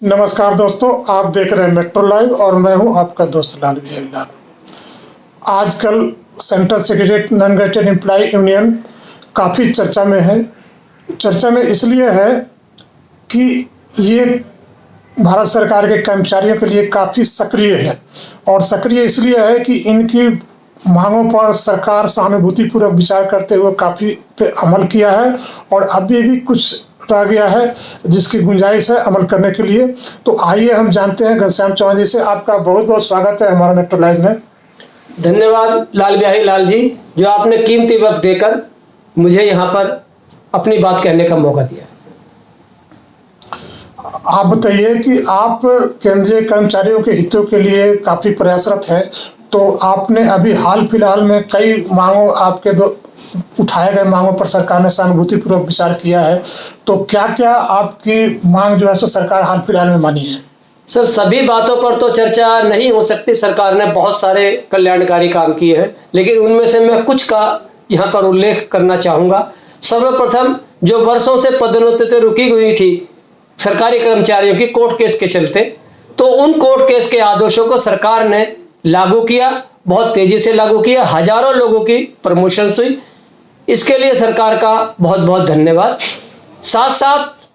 नमस्कार दोस्तों, आप देख रहे हैं मेट्रो लाइव और मैं हूं आपका दोस्त लाल बिहारी लाल। आजकल central secretariat non gazetted employee union काफ़ी चर्चा में है। चर्चा में इसलिए है कि ये भारत सरकार के कर्मचारियों के लिए काफ़ी सक्रिय है और सक्रिय इसलिए है कि इनकी मांगों पर सरकार सहानुभूतिपूर्वक विचार करते हुए काफ़ी पे अमल किया है और अभी भी कुछ रह गया है जिसकी गुंजाइश है अमल करने के लिए। तो आइए हम जानते हैं घनश्याम चौहान जी से। आपका बहुत बहुत स्वागत है हमारा मेट्रो लाइव में। धन्यवाद लाल बिहारी लाल जी, जो आपने कीमती वक्त देकर मुझे यहाँ पर अपनी बात कहने का मौका दिया। आप बताइए कि आप केंद्रीय कर्मचारियों के हितों के लिए काफ़ी प्रयासरत हैं, तो आपने अभी हाल फिलहाल में कई मांगों उठाए गए मांगों पर सरकार ने सहानुभूतिपूर्वक विचार किया है। तो क्या क्या आपकी मांग जो है सो सरकार हाल फिलहाल में मानी है? सर, सभी बातों पर तो चर्चा नहीं हो सकती। सरकार ने बहुत सारे कल्याणकारी काम किए हैं, लेकिन उनमें से मैं कुछ का यहाँ पर उल्लेख करना चाहूँगा। सर्वप्रथम, जो वर्षों से पदोन्नति रुकी हुई थी सरकारी कर्मचारियों की कोर्ट केस के चलते, तो उन कोर्ट केस के आदेशों को सरकार ने लागू किया, बहुत तेजी से लागू किया। हजारों लोगों की प्रमोशन हुई, इसके लिए सरकार का बहुत बहुत धन्यवाद। साथ साथ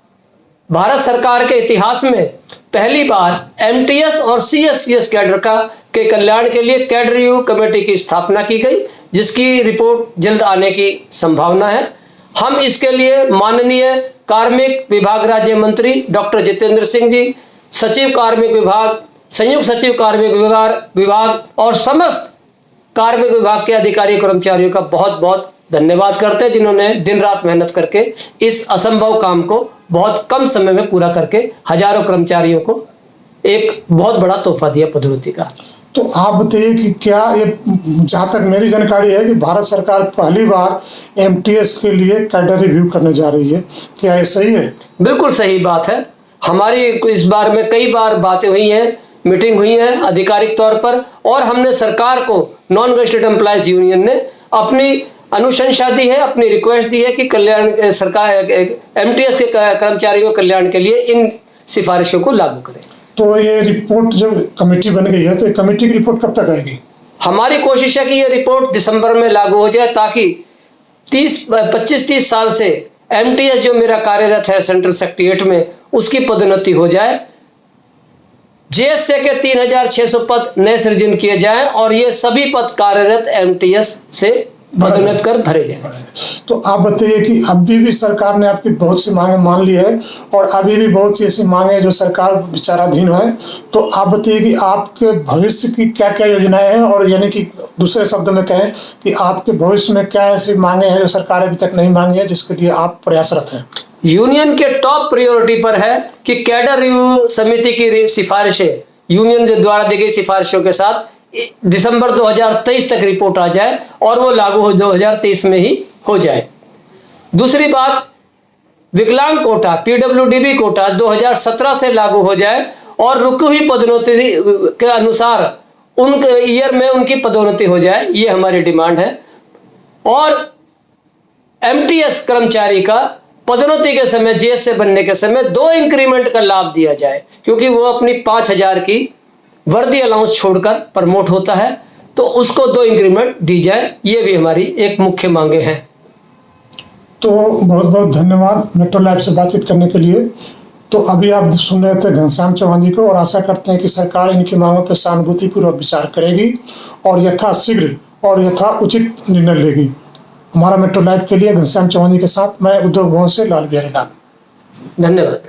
भारत सरकार के इतिहास में पहली बार एमटीएस और सीएससीएस कैडर के कल्याण के लिए कैडर रिव्यू कमेटी की स्थापना की गई, जिसकी रिपोर्ट जल्द आने की संभावना है। हम इसके लिए माननीय कार्मिक विभाग राज्य मंत्री डॉक्टर जितेंद्र सिंह जी, सचिव कार्मिक विभाग, संयुक्त सचिव कार्मिक विभाग और समस्त कार्मिक विभाग के अधिकारी कर्मचारियों का बहुत बहुत धन्यवाद करते हैं, जिन्होंने दिन रात मेहनत करके इस असंभव काम को बहुत कम समय में पूरा करके हजारों कर्मचारियों को एक बहुत बड़ा तोहफा दिया पदोन्नति का। तो आप बताइए कि क्या ये, जहाँ तक मेरी जानकारी है कि भारत सरकार पहली बार एमटीएस के लिए कैडर रिव्यू करने जा रही है, क्या ये सही है? बिल्कुल सही बात है। हमारी इस बार में कई बार बातें हुई हैं, मीटिंग हुई है आधिकारिक तौर पर, और हमने सरकार को नॉन गैजेटेड एम्प्लॉयज यूनियन ने अपनी अनुशंसा दी है, अपनी रिक्वेस्ट दी है कि कल्याण सरकार एमटीएस के कर्मचारियों के कल्याण के लिए इन सिफारिशों को लागू करें। तो ये रिपोर्ट जब कमेटी बन गई है तो ये कमेटी की रिपोर्ट कब तक आएगी? हमारी कोशिश है कि ये रिपोर्ट दिसंबर में लागू हो जाए, ताकि 25-30 साल से एमटीएस जो मेरा कार्यरत है सेंट्रल सेक्रेटरीट में, उसकी पदोन्नति हो जाए। जेएसए के 3600 पद नए सृजन किए जाएं और ये सभी पद कार्यरत एमटीएस से पदोन्नत कर भरे जाएं। तो आप बताइए कि अभी भी सरकार ने आपकी बहुत सी मांगे मान ली है और अभी भी बहुत सी ऐसी मांगे जो सरकार विचाराधीन है। तो आप बताइए कि आपके भविष्य की क्या क्या योजनाएं हैं, और यानी कि दूसरे शब्दों में कहें कि आपके भविष्य में क्या ऐसी मांगे हैं जो सरकार अभी तक नहीं मांगी है, जिसके लिए आप प्रयासरत हैं? यूनियन के टॉप प्रायोरिटी पर है कि कैडर रिव्यू समिति की सिफारिशें, यूनियन द्वारा दी गई सिफारिशों के साथ दिसंबर 2023 तक रिपोर्ट आ जाए और वो लागू हो 2023 में ही हो जाए। दूसरी बात, विकलांग कोटा पीडब्ल्यूडीबी कोटा 2017 से लागू हो जाए और रुकी हुई पदोन्नति के अनुसार उन ईयर में उनकी पदोन्नति हो जाए, ये हमारी डिमांड है। और एमटीएस कर्मचारी का पदोन्नति के समय, जेएसए बनने के समय 2 इंक्रीमेंट का लाभ दिया जाए, क्योंकि वो अपनी 5000 की वर्दी अलाउंस छोड़कर प्रमोट होता है, तो उसको 2 इंक्रीमेंट दी जाए। ये भी हमारी एक मुख्य मांगे हैं। तो बहुत बहुत धन्यवाद मेट्रो लाइव से बातचीत करने के लिए। तो अभी आप सुन रहे थे घनश्याम चौहान जी को, और आशा करते हैं कि सरकार इनकी मांगों पर सहानुभूतिपूर्वक विचार करेगी और यथाशीघ्र और यथाउचित निर्णय लेगी। हमारा मेट्रो लाइव के लिए घनश्याम चौहान जी के साथ मैं उद्योग भवन से लाल बिहारी लाल। धन्यवाद।